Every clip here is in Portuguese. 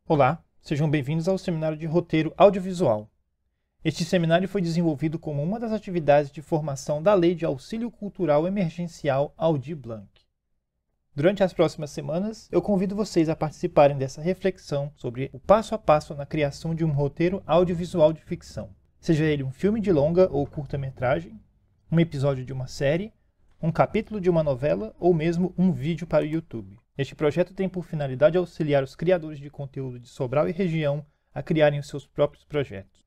Olá, sejam bem-vindos ao Seminário de Roteiro Audiovisual. Este seminário foi desenvolvido como uma das atividades de formação da Lei de Auxílio Cultural Emergencial Aldir Blanc. Durante as próximas semanas, eu convido vocês a participarem dessa reflexão sobre o passo a passo na criação de um roteiro audiovisual de ficção, seja ele um filme de longa ou curta-metragem, um episódio de uma série, um capítulo de uma novela ou mesmo um vídeo para o YouTube. Este projeto tem por finalidade auxiliar os criadores de conteúdo de Sobral e região a criarem os seus próprios projetos.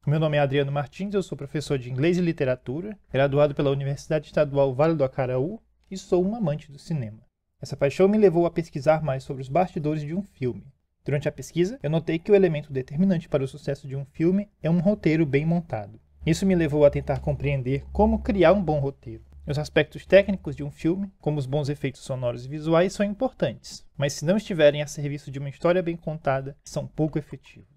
Meu nome é Adriano Martins, eu sou professor de Inglês e Literatura, graduado pela Universidade Estadual Vale do Acaraú e sou um amante do cinema. Essa paixão me levou a pesquisar mais sobre os bastidores de um filme. Durante a pesquisa, eu notei que o elemento determinante para o sucesso de um filme é um roteiro bem montado. Isso me levou a tentar compreender como criar um bom roteiro. Os aspectos técnicos de um filme, como os bons efeitos sonoros e visuais, são importantes, mas se não estiverem a serviço de uma história bem contada, são pouco efetivos.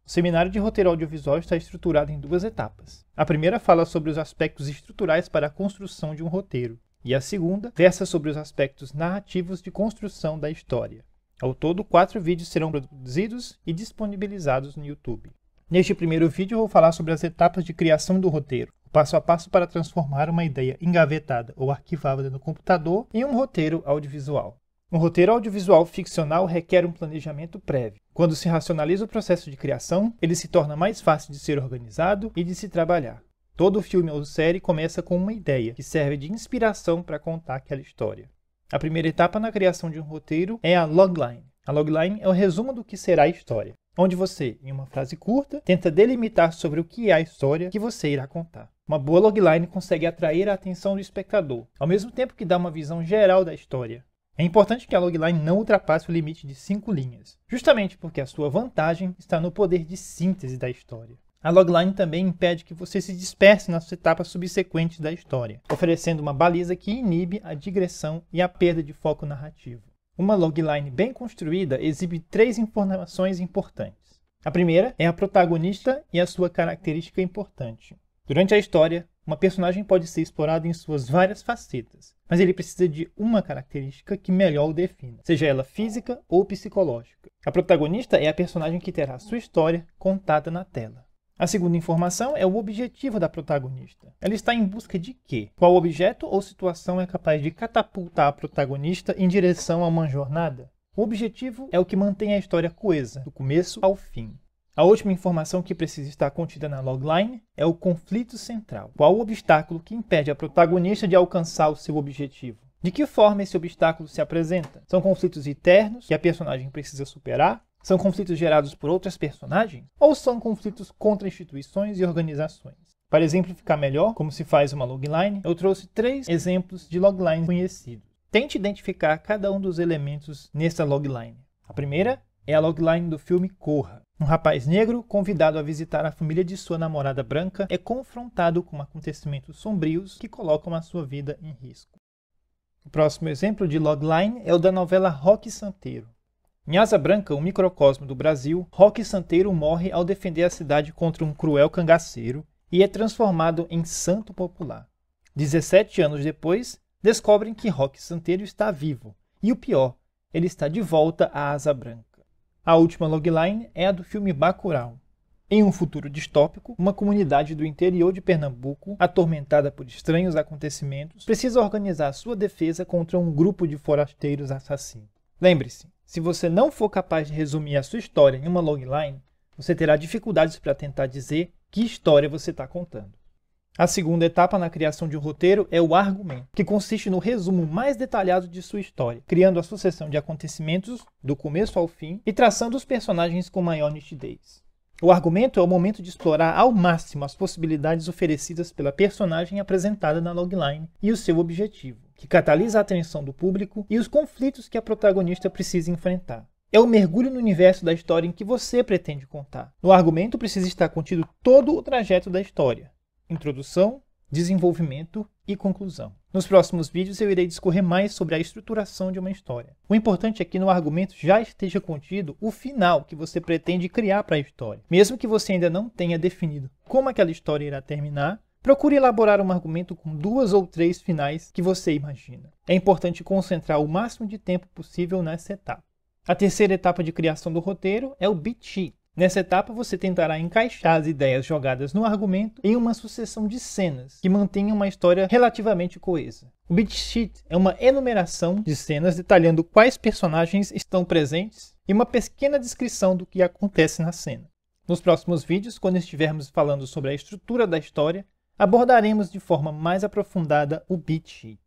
O seminário de roteiro audiovisual está estruturado em duas etapas. A primeira fala sobre os aspectos estruturais para a construção de um roteiro, e a segunda versa sobre os aspectos narrativos de construção da história. Ao todo, 4 vídeos serão produzidos e disponibilizados no YouTube. Neste primeiro vídeo, eu vou falar sobre as etapas de criação do roteiro, o passo a passo para transformar uma ideia engavetada ou arquivada no computador em um roteiro audiovisual. Um roteiro audiovisual ficcional requer um planejamento prévio. Quando se racionaliza o processo de criação, ele se torna mais fácil de ser organizado e de se trabalhar. Todo filme ou série começa com uma ideia, que serve de inspiração para contar aquela história. A primeira etapa na criação de um roteiro é a logline. A logline é o resumo do que será a história, onde você, em uma frase curta, tenta delimitar sobre o que é a história que você irá contar. Uma boa logline consegue atrair a atenção do espectador, ao mesmo tempo que dá uma visão geral da história. É importante que a logline não ultrapasse o limite de 5 linhas, justamente porque a sua vantagem está no poder de síntese da história. A logline também impede que você se disperse nas etapas subsequentes da história, oferecendo uma baliza que inibe a digressão e a perda de foco narrativo. Uma logline bem construída exibe 3 informações importantes. A primeira é a protagonista e a sua característica importante. Durante a história, uma personagem pode ser explorada em suas várias facetas, mas ele precisa de uma característica que melhor o defina, seja ela física ou psicológica. A protagonista é a personagem que terá sua história contada na tela. A segunda informação é o objetivo da protagonista. Ela está em busca de quê? Qual objeto ou situação é capaz de catapultar a protagonista em direção a uma jornada? O objetivo é o que mantém a história coesa, do começo ao fim. A última informação que precisa estar contida na logline é o conflito central. Qual o obstáculo que impede a protagonista de alcançar o seu objetivo? De que forma esse obstáculo se apresenta? São conflitos internos que a personagem precisa superar? São conflitos gerados por outras personagens? Ou são conflitos contra instituições e organizações? Para exemplificar melhor como se faz uma logline, eu trouxe 3 exemplos de logline conhecidos. Tente identificar cada um dos elementos nessa logline. A primeira é a logline do filme Corra. Um rapaz negro, convidado a visitar a família de sua namorada branca, é confrontado com acontecimentos sombrios que colocam a sua vida em risco. O próximo exemplo de logline é o da novela Roque Santeiro. Em Asa Branca, um microcosmo do Brasil, Roque Santeiro morre ao defender a cidade contra um cruel cangaceiro e é transformado em santo popular. 17 anos depois, descobrem que Roque Santeiro está vivo, e o pior, ele está de volta à Asa Branca. A última logline é a do filme Bacurau. Em um futuro distópico, uma comunidade do interior de Pernambuco, atormentada por estranhos acontecimentos, precisa organizar sua defesa contra um grupo de forasteiros assassinos. Lembre-se, se você não for capaz de resumir a sua história em uma logline, você terá dificuldades para tentar dizer que história você está contando. A segunda etapa na criação de um roteiro é o argumento, que consiste no resumo mais detalhado de sua história, criando a sucessão de acontecimentos, do começo ao fim, e traçando os personagens com maior nitidez. O argumento é o momento de explorar ao máximo as possibilidades oferecidas pela personagem apresentada na logline e o seu objetivo, que catalisa a atenção do público e os conflitos que a protagonista precisa enfrentar. É o mergulho no universo da história em que você pretende contar. No argumento precisa estar contido todo o trajeto da história: introdução, desenvolvimento e conclusão. Nos próximos vídeos eu irei discorrer mais sobre a estruturação de uma história. O importante é que no argumento já esteja contido o final que você pretende criar para a história. Mesmo que você ainda não tenha definido como aquela história irá terminar, procure elaborar um argumento com 2 ou 3 finais que você imagina. É importante concentrar o máximo de tempo possível nessa etapa. A terceira etapa de criação do roteiro é o beat sheet. Nessa etapa, você tentará encaixar as ideias jogadas no argumento em uma sucessão de cenas que mantenha uma história relativamente coesa. O beat sheet é uma enumeração de cenas detalhando quais personagens estão presentes e uma pequena descrição do que acontece na cena. Nos próximos vídeos, quando estivermos falando sobre a estrutura da história, abordaremos de forma mais aprofundada o beat sheet.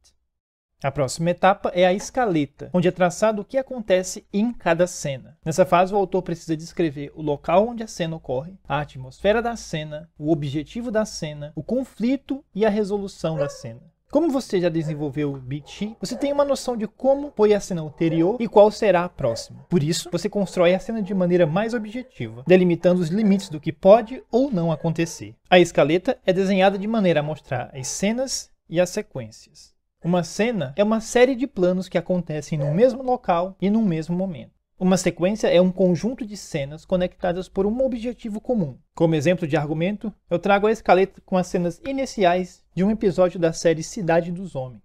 A próxima etapa é a escaleta, onde é traçado o que acontece em cada cena. Nessa fase, o autor precisa descrever o local onde a cena ocorre, a atmosfera da cena, o objetivo da cena, o conflito e a resolução da cena. Como você já desenvolveu o beat sheet, você tem uma noção de como foi a cena anterior e qual será a próxima. Por isso, você constrói a cena de maneira mais objetiva, delimitando os limites do que pode ou não acontecer. A escaleta é desenhada de maneira a mostrar as cenas e as sequências. Uma cena é uma série de planos que acontecem no mesmo local e no mesmo momento. Uma sequência é um conjunto de cenas conectadas por um objetivo comum. Como exemplo de argumento, eu trago a escaleta com as cenas iniciais de um episódio da série Cidade dos Homens.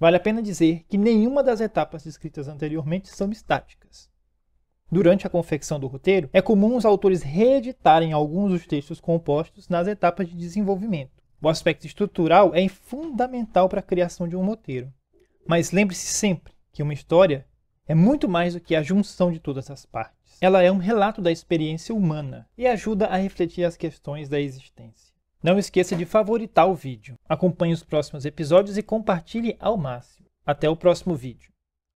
Vale a pena dizer que nenhuma das etapas descritas anteriormente são estáticas. Durante a confecção do roteiro, é comum os autores reeditarem alguns dos textos compostos nas etapas de desenvolvimento. O aspecto estrutural é fundamental para a criação de um roteiro. Mas lembre-se sempre que uma história é muito mais do que a junção de todas as partes. Ela é um relato da experiência humana e ajuda a refletir as questões da existência. Não esqueça de favoritar o vídeo. Acompanhe os próximos episódios e compartilhe ao máximo. Até o próximo vídeo.